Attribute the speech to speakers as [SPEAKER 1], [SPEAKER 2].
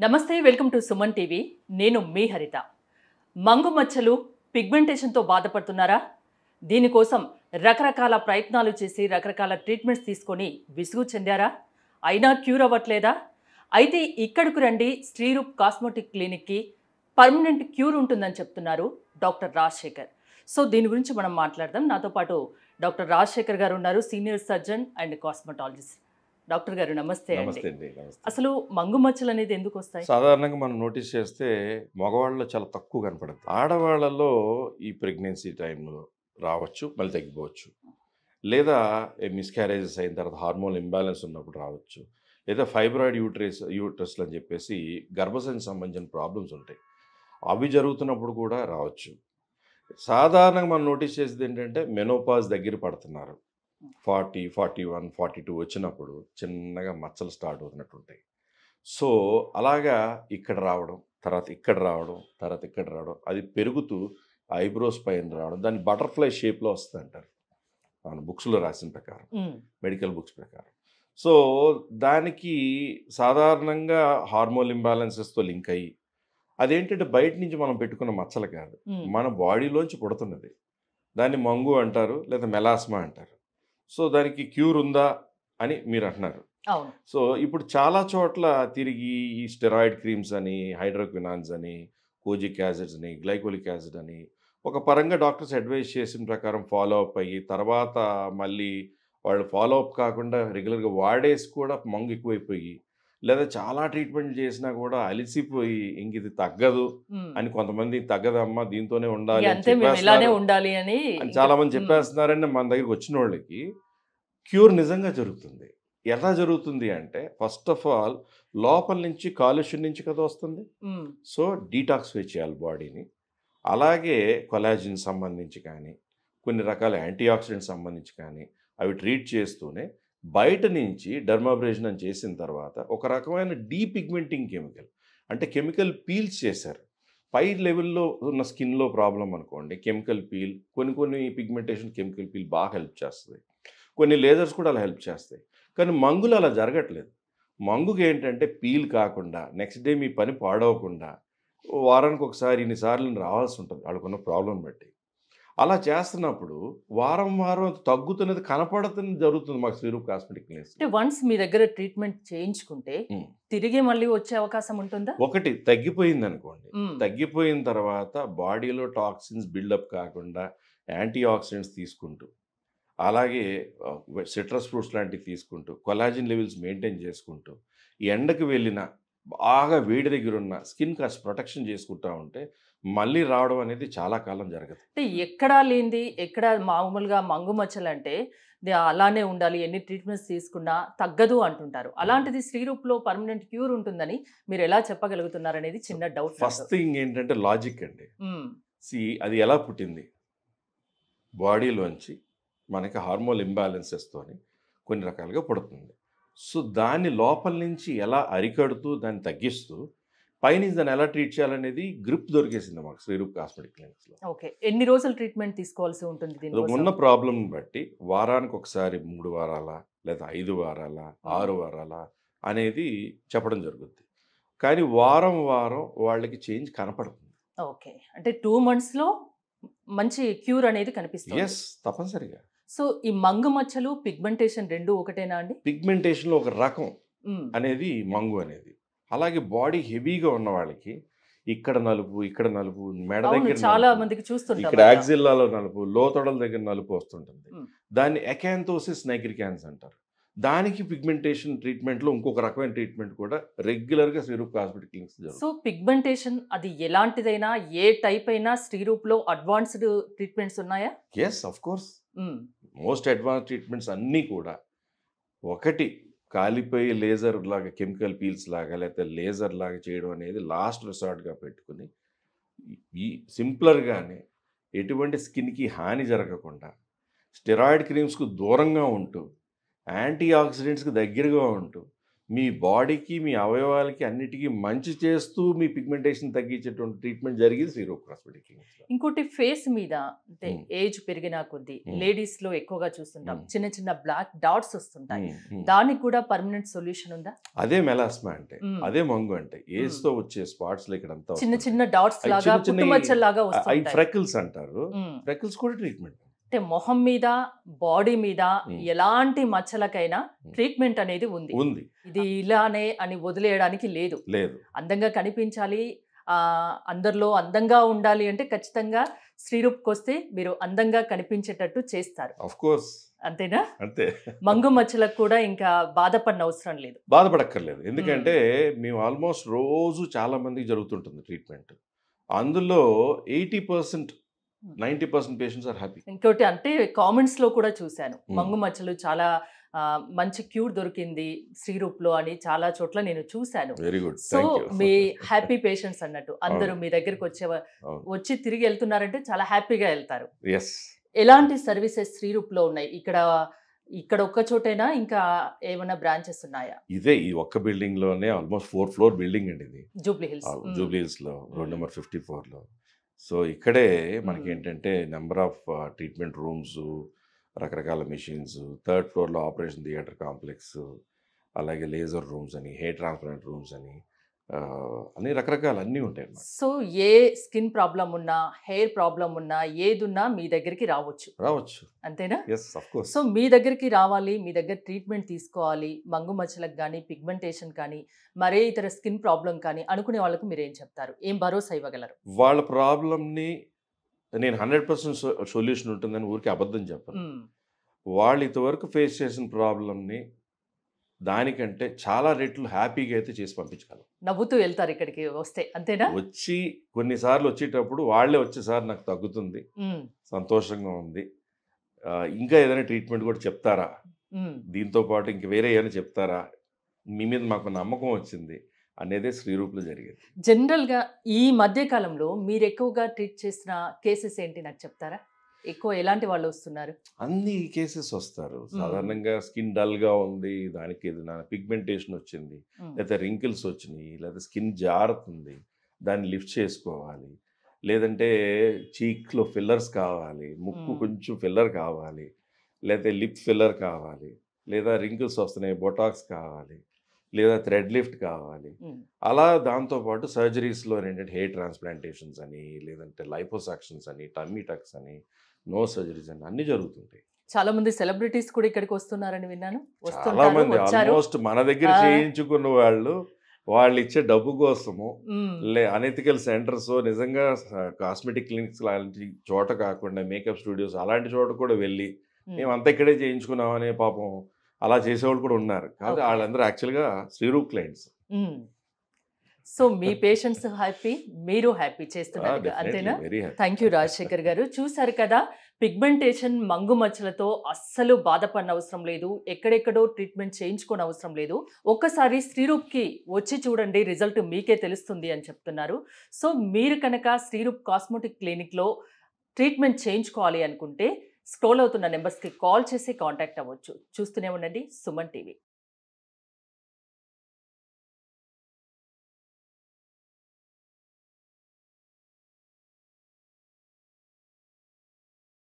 [SPEAKER 1] నమస్తే welcome to Suman TV. నేను మీ హరిత. మంగు మచ్చలు పిగ్మెంటేషన్తో బాధపడుతున్నారా? దీనికోసం రకరకాల ప్రయత్నాలు చేసి రకరకాల ట్రీట్మెంట్స్ తీసుకొని విసుగు చెందారా? అయినా క్యూర్ అవ్వట్లేదా? అయితే ఇక్కడకు రండి, శ్రీరూప్ కాస్మెటిక్ క్లినిక్కి పర్మనెంట్ క్యూర్ ఉంటుందని చెప్తున్నారు డాక్టర్ రాజశేఖర్. సో దీని గురించి మనం మాట్లాడదాం. నాతో పాటు డాక్టర్ రాజశేఖర్ గారు ఉన్నారు, senior surgeon and cosmetologist. Doctor గారు నమస్తే అండి. అసలు మంగు మచ్చలు అనేది ఎందుకు వస్తాయి?
[SPEAKER 2] సాధారణంగా మనం నోటీస్ చేస్తే మగవాళ్ళలో చాలా తక్కువ కనపడుతుంది. ఆడవాళ్ళలో ఈ ప్రెగ్నెన్సీ టైంలో రావచ్చు, మళ్ళీ తగ్గిపోవచ్చు, లేదా మిస్క్యారేజెస్ అయిన తర్వాత హార్మోన్ ఇంబ్యాలెన్స్ ఉన్నప్పుడు రావచ్చు, లేదా ఫైబ్రాయిడ్ యూట్రస్లు అని చెప్పేసి గర్భసంచి సంబంధించిన ప్రాబ్లమ్స్ ఉంటాయి, అవి జరుగుతున్నప్పుడు కూడా రావచ్చు. సాధారణంగా మనం నోటీస్ చేసేది ఏంటంటే మెనోపాజ్ దగ్గర పడుతున్నారు, 40, 41, 42 వచ్చినప్పుడు చిన్నగా మచ్చలు స్టార్ట్ అవుతున్నట్టుంటాయి. సో అలాగా ఇక్కడ రావడం, తర్వాత ఇక్కడ రావడం, తర్వాత ఇక్కడ రావడం, అది పెరుగుతూ ఐబ్రోస్ పైన రావడం, దాన్ని బటర్ఫ్లై షేప్లో వస్తుంది అంటారు మన బుక్స్లో రాసిన ప్రకారం, మెడికల్ బుక్స్ ప్రకారం. సో దానికి సాధారణంగా హార్మోన్ ఇంబ్యాలెన్సెస్తో లింక్ అయ్యి, అదేంటంటే బయట నుంచి మనం పెట్టుకున్న మచ్చలు కాదు, మన బాడీలోంచి పుడుతున్నది. దాన్ని మంగు అంటారు, లేదా మెలాస్మా అంటారు. సో దానికి క్యూర్ ఉందా అని మీరు అంటున్నారు. సో ఇప్పుడు చాలా చోట్ల తిరిగి ఈ స్టెరాయిడ్ క్రీమ్స్ అని, హైడ్రోక్వినాన్స్ అని, కోజిక్ యాసిడ్స్ అని, గ్లైకోలిక్ యాసిడ్ అని ఒక పరంగా డాక్టర్స్ అడ్వైస్ చేసిన ప్రకారం ఫాలో అప్ అయ్యి, తర్వాత మళ్ళీ వాళ్ళు ఫాలో అప్ కాకుండా రెగ్యులర్గా వాడేసి కూడా మంగు ఎక్కువైపోయి, లేదా చాలా ట్రీట్మెంట్ చేసినా కూడా అలిసిపోయి ఇంక ఇది తగ్గదు అని, కొంతమంది తగ్గదమ్మా దీంతోనే ఉండాలి అని చాలా మంది చెప్పేస్తున్నారని మన దగ్గరికి వచ్చిన వాళ్ళకి క్యూర్ నిజంగా జరుగుతుంది. ఎలా జరుగుతుంది అంటే, ఫస్ట్ ఆఫ్ ఆల్ లోపల నుంచి కాలుష్యం నుంచి కదా వస్తుంది. సో డీటాక్సిఫై చేయాలి బాడీని. అలాగే కొలాజిన్ సంబంధించి కానీ, కొన్ని రకాల యాంటీ ఆక్సిడెంట్స్ సంబంధించి కానీ అవి ట్రీట్ చేస్తూనే బయట నుంచి డర్మాబ్రేషన్ అని చేసిన తర్వాత ఒక రకమైన డీపిగ్మెంటింగ్ కెమికల్, అంటే కెమికల్ పీల్స్ చేశారు. పై లెవెల్లో ఉన్న స్కిన్లో ప్రాబ్లం అనుకోండి, కెమికల్ పీల్, కొన్ని పిగ్మెంటేషన్ కెమికల్ పీల్ బాగా హెల్ప్ చేస్తుంది, కొన్ని లేజర్స్ కూడా అలా హెల్ప్ చేస్తాయి. కానీ మంగులు అలా జరగట్లేదు. మంగుకి ఏంటంటే పీల్ కాకుండా నెక్స్ట్ డే మీ పని పాడవకుండా వారానికి ఒకసారి ఇన్నిసార్లు రావాల్సి ఉంటుంది వాళ్ళకున్న ప్రాబ్లం బట్టి. అలా చేస్తున్నప్పుడు వారం తగ్గుతున్నది కనపడుతున్నది జరుగుతుంది మాకు శ్రీరూప్ కాస్మెటిక్ క్లినిక్స్.
[SPEAKER 1] అంటే వన్స్ మీ దగ్గర ట్రీట్మెంట్ చేయించుకుంటే తిరిగి మళ్ళీ వచ్చే అవకాశం ఉంటుందా?
[SPEAKER 2] ఒకటి తగ్గిపోయింది అనుకోండి, తగ్గిపోయిన తర్వాత బాడీలో టాక్సిన్స్ బిల్డప్ కాకుండా యాంటీ ఆక్సిడెంట్స్ తీసుకుంటూ, అలాగే సిట్రస్ ఫ్రూట్స్ లాంటివి తీసుకుంటూ, కొలాజిన్ లెవెల్స్ మెయింటైన్ చేసుకుంటూ, ఎండకు వెళ్ళిన బాగా వేడి దగ్గర ఉన్న స్కిన్ కాస్త ప్రొటెక్షన్ చేసుకుంటా ఉంటే మళ్ళీ రావడం అనేది చాలా కాలం జరగదు.
[SPEAKER 1] అంటే ఎక్కడా లేనిది ఎక్కడ మామూలుగా మంగు మచ్చలు అంటే అలానే ఉండాలి, ఎన్ని ట్రీట్మెంట్స్ తీసుకున్నా తగ్గదు అంటుంటారు. అలాంటిది శ్రీరూప్లో పర్మనెంట్ క్యూర్ ఉంటుందని మీరు ఎలా చెప్పగలుగుతున్నారు అనేది చిన్న డౌట్.
[SPEAKER 2] ఫస్ట్ థింగ్ ఏంటంటే లాజిక్ అండి. అది ఎలా పుట్టింది? బాడీలోంచి మనకి హార్మోన్ ఇంబ్యాలెన్సెస్తోని కొన్ని రకాలుగా పుడుతుంది. సో దాన్ని లోపల నుంచి ఎలా అరికడుతూ దాన్ని తగ్గిస్తూ పైనుంచి దాన్ని ఎలా ట్రీట్ చేయాలనేది గ్రిప్ దొరికేసింది మాకు శ్రీరూప్ కాస్మెటిక్ క్లినిక్స్లో.
[SPEAKER 1] ఓకే, ఎన్ని రోజులు ట్రీట్మెంట్ తీసుకోవాల్సి ఉంటుంది?
[SPEAKER 2] ఉన్న ప్రాబ్లం బట్టి వారానికి ఒకసారి 3 వారాల, లేదా 5 వారాల, 6 వారాల అనేది చెప్పడం జరుగుతుంది. కానీ వారం వాళ్ళకి చేంజ్ కనపడుతుంది.
[SPEAKER 1] ఓకే, అంటే 2 monthsలో మంచి క్యూర్ అనేది కనిపిస్తుంది.
[SPEAKER 2] ఎస్, తప్పనిసరిగా.
[SPEAKER 1] సో ఈ మంగు మచ్చలు పిగ్మెంటేషన్ రెండు ఒకటేనా అండి?
[SPEAKER 2] పిగ్మెంటేషన్లో ఒక రకం అనేది మంగు అనేది. అలాగే బాడీ హెవీగా ఉన్న వాళ్ళకి ఇక్కడ నలుపు, ఇక్కడ నలుపు, మెడ దగ్గర
[SPEAKER 1] చాలా మందికి చూస్తుంటాం,
[SPEAKER 2] ఇక్కడ యాక్సిల్లాలో నలుపు, లోతొడల దగ్గర నలుపు వస్తుంటుంది. దాన్ని అకాంతోసిస్ నైగ్రికాన్స్ అంటారు. దానికి పిగ్మెంటేషన్ ట్రీట్మెంట్లో ఇంకొక రకమైన ట్రీట్మెంట్ కూడా రెగ్యులర్గా శ్రీరూప్ కాస్మెటిక్ క్లినిక్స్ జరుగుతుంది.
[SPEAKER 1] సో పిగ్మెంటేషన్ అది ఎలాంటిదైనా, ఏ టైప్ అయినా శ్రీరూప్లో అడ్వాన్స్డ్ ట్రీట్మెంట్స్ ఉన్నాయా?
[SPEAKER 2] Yes, of course. Most advance treatments అన్నీ కూడా, ఒకటి కాలిపోయి లేజర్ లాగా, కెమికల్ పీల్స్ లాగా, లేకపోతే లేజర్ లాగా చేయడం అనేది లాస్ట్ రిసార్ట్గా పెట్టుకుని, ఈ సింప్లర్గానే ఎటువంటి స్కిన్కి హాని జరగకుండా, స్టెరాయిడ్ క్రీమ్స్కు దూరంగా ఉంటూ, యాంటీ ఆక్సిడెంట్స్కి దగ్గరగా ఉంటూ, మీ బాడీకి, మీ అవయవాలకి అన్నిటికీ మంచి చేస్తూ మీ పిగ్మెంటేషన్ తగ్గించేటువంటి ట్రీట్మెంట్ జరిగింది శ్రీరూప్ కాస్మెటిక్ క్లినిక్స్‌లో.
[SPEAKER 1] ఇంకోటి ఫేస్ మీద అంటే
[SPEAKER 2] హ్మ్.
[SPEAKER 1] ఏజ్ పెరిగిన కొద్దీ
[SPEAKER 2] Hmm.
[SPEAKER 1] లేడీస్ లో ఎక్కువగా చూస్తుంటాం,
[SPEAKER 2] Hmm.
[SPEAKER 1] చిన్న చిన్న బ్లాక్ డాట్స్ వస్తుంటాయి.
[SPEAKER 2] హ్మ్.
[SPEAKER 1] దానికి కూడా పర్మనెంట్ సొల్యూషన్ ఉందా?
[SPEAKER 2] అదే మెలాస్మా అంటే,
[SPEAKER 1] Hmm.
[SPEAKER 2] అదే మంగు అంటే. ఏజ్‌తో వచ్చే స్పాట్స్‌లో ఇక్కడంతా
[SPEAKER 1] చిన్న
[SPEAKER 2] వస్తుంటాయి.
[SPEAKER 1] చిన్న డాట్స్
[SPEAKER 2] అవి
[SPEAKER 1] లాగా,
[SPEAKER 2] చిన్న చిన్న
[SPEAKER 1] పుట్టుమచ్చల్లాగా
[SPEAKER 2] అవి
[SPEAKER 1] వస్తుంటాయి.
[SPEAKER 2] ఫ్రెకిల్స్ అంటారు.
[SPEAKER 1] Hmm.
[SPEAKER 2] ఫ్రెకిల్స్ కూడా ట్రీట్మెంట్.
[SPEAKER 1] అంటే మొహం మీద, బాడీ మీద
[SPEAKER 2] Hmm.
[SPEAKER 1] ఎలాంటి మచ్చలకైనా
[SPEAKER 2] Hmm.
[SPEAKER 1] ట్రీట్మెంట్ అనేది ఉంది.
[SPEAKER 2] ఉంది.
[SPEAKER 1] ఇది ఇలానే అని వదిలేయడానికి లేదు.
[SPEAKER 2] లేదు.
[SPEAKER 1] అందంగా కనిపించాలి, అందరిలో అందంగా ఉండాలి అంటే ఖచ్చితంగా శ్రీరూప్కి వస్తే మీరు అందంగా కనిపించేటట్టు చేస్తారు.
[SPEAKER 2] Of course.
[SPEAKER 1] అంతేనా?
[SPEAKER 2] అంతే.
[SPEAKER 1] మంగు మచ్చలకు కూడా ఇంకా బాధపడిన అవసరం లేదు.
[SPEAKER 2] బాధపడక్కర్లేదు. ఎందుకంటే మేము ఆల్మోస్ట్ రోజు చాలా మందికి జరుగుతుంటుంది ట్రీట్మెంట్. అందులో 80%, 90% పేషెంట్స్ ఆర్ హ్యాపీ.
[SPEAKER 1] ఇంకోటి అంటే కామెంట్స్ లో కూడా చూశాను,
[SPEAKER 2] Hmm.
[SPEAKER 1] మంగు మచ్చలు చాలా మంచి క్యూర్ దొరికింది శ్రీరూప్ లో అని చాలా చోట్ల నేను చూశాను.
[SPEAKER 2] Very good.
[SPEAKER 1] సో మీ హ్యాపీ పేషెంట్స్ అన్నట్టు అందరూ మీ దగ్గరికి వచ్చి తిరిగి వెళ్తున్నారంటే చాలా హ్యాపీగా వెళ్తారు.
[SPEAKER 2] ఎస్.
[SPEAKER 1] ఎలాంటి సర్వీసెస్ శ్రీరూప్ లో ఉన్నాయి? ఇక్కడ ఒక్క చోటైనా ఇంకా ఏమైనా బ్రాంచెస్ ఉన్నాయా?
[SPEAKER 2] ఇదే ఈ ఒక్క బిల్డింగ్ లోనే ఆల్మోస్ట్ 4 ఫ్లోర్ బిల్డింగ్ అండి ఇది.
[SPEAKER 1] జూబ్లీ హిల్స్.
[SPEAKER 2] జూబ్లీ హిల్స్ లో రోడ్ నెంబర్ 54లో. సో ఇక్కడే మనకి ఏంటంటే నెంబర్ ఆఫ్ ట్రీట్మెంట్ రూమ్స్, రకరకాల మెషిన్స్, 3rd ఫ్లోర్లో ఆపరేషన్ థియేటర్ కాంప్లెక్స్, అలాగే లేజర్ రూమ్స్ అని, హెయిర్ ట్రాన్స్ప్లాంట్ రూమ్స్ అని, అన్ని రకరకాలు అన్నీ ఉంటాయి అన్నమాట.
[SPEAKER 1] సో ఏ స్కిన్ ప్రాబ్లం ఉన్నా, హెయిర్ ప్రాబ్లం ఉన్నా, ఏదున్నా మీ దగ్గరికి రావచ్చు. అంతేనా?
[SPEAKER 2] Yes, of course.
[SPEAKER 1] సో మీ దగ్గరికి రావాలి, మీ దగ్గర ట్రీట్మెంట్ తీసుకోవాలి. మంగు మచ్చలకు కానీ, పిగ్మెంటేషన్ కానీ, మరే ఇతర స్కిన్ ప్రాబ్లం కానీ అనుకునే వాళ్ళకు మీరు ఏం చెప్తారు? ఏం భరోసా ఇవ్వగలరు?
[SPEAKER 2] వాళ్ళ ప్రాబ్లమ్ని నేను 100% సొల్యూషన్ ఉంటుందని ఊరికి అబద్ధం చెప్పను. వాళ్ళు ఇంతవరకు ఫేస్ చేసిన ప్రాబ్లమ్ని దానికంటే చాలా రెట్లు హ్యాపీగా అయితే చేసి పంపించగలం.
[SPEAKER 1] నవ్వుతూ వెళ్తారు ఇక్కడికి వస్తే, అంతేనా?
[SPEAKER 2] వచ్చి కొన్నిసార్లు వచ్చేటప్పుడు వాళ్ళే వచ్చేసారి నాకు తగ్గుతుంది, సంతోషంగా ఉంది, ఇంకా ఏదైనా ట్రీట్మెంట్ కూడా చెప్తారా, దీంతో పాటు ఇంక వేరే ఏమైనా చెప్తారా, మీ మీద మాకు నమ్మకం వచ్చింది అనేది శ్రీరూప్లో జరిగేది.
[SPEAKER 1] జనరల్గా ఈ మధ్య కాలంలో మీరు ఎక్కువగా ట్రీట్ చేసిన కేసెస్ ఏంటి నాకు చెప్తారా? ఎక్కువ ఎలాంటి వాళ్ళు వస్తున్నారు?
[SPEAKER 2] అన్ని కేసెస్ వస్తారు. సాధారణంగా స్కిన్ డల్గా ఉంది, దానికి ఏదైనా పిగ్మెంటేషన్ వచ్చింది, లేదా రింకిల్స్ వచ్చినాయి, లేదా స్కిన్ జారుతుంది, దాన్ని లిఫ్ట్ చేసుకోవాలి, లేదంటే చీక్లో ఫిల్లర్స్ కావాలి, ముక్కు కొంచెం ఫిల్లర్ కావాలి, లేదా లిప్ ఫిల్లర్ కావాలి, లేదా రింకిల్స్ వస్తున్నాయి బొటాక్స్ కావాలి, లేదా థ్రెడ్ లిఫ్ట్ కావాలి. అలా దాంతోపాటు సర్జరీస్లో ఏంటంటే హెయిర్ ట్రాన్స్ప్లాంటేషన్స్ అని, లేదంటే లైపోసాక్షన్స్ అని, టమ్మీ టక్స్ అని, నో సర్జరీస్ అని అన్ని జరుగుతుంటాయి.
[SPEAKER 1] చాలా మంది సెలబ్రిటీస్ కూడా ఇక్కడికి వస్తున్నారని విన్నాను.
[SPEAKER 2] చాలా మంది ఆల్మోస్ట్ మన దగ్గర చేయించుకున్న వాళ్ళు ఇచ్చే డబ్బు కోసము అనెథికల్ సెంటర్స్, నిజంగా కాస్మెటిక్ క్లినిక్స్ లాంటి చోట కాకుండా మేకప్ స్టూడియోస్ అలాంటి చోట కూడా వెళ్ళి మేమంతా ఇక్కడే చేయించుకున్నామనే పాపం అలా చేసేవాళ్ళు కూడా ఉన్నారు. కాదు, వాళ్ళందరూ యాక్చువల్గా శ్రీరూప్ క్లయింట్స్.
[SPEAKER 1] సో మీ పేషెంట్స్ హ్యాపీ, మీరు హ్యాపీ చేస్తున్నారు, అంతేనా? థ్యాంక్ యూ రాజశేఖర్ గారు. చూసారు కదా, పిగ్మెంటేషన్ మంగు మచ్చలతో అస్సలు బాధపడిన అవసరం లేదు, ఎక్కడెక్కడో ట్రీట్మెంట్ చేయించుకోని అవసరం లేదు. ఒక్కసారి శ్రీరూప్కి వచ్చి చూడండి, రిజల్ట్ మీకే తెలుస్తుంది అని చెప్తున్నారు. సో మీరు కనుక శ్రీరూప్ కాస్మెటిక్ క్లినిక్లో ట్రీట్మెంట్ చేయించుకోవాలి అనుకుంటే స్క్రోల్ అవుతున్న నెంబర్స్కి కాల్ చేసి కాంటాక్ట్ అవ్వచ్చు. చూస్తూనే ఉండండి సుమన్ టీవీ.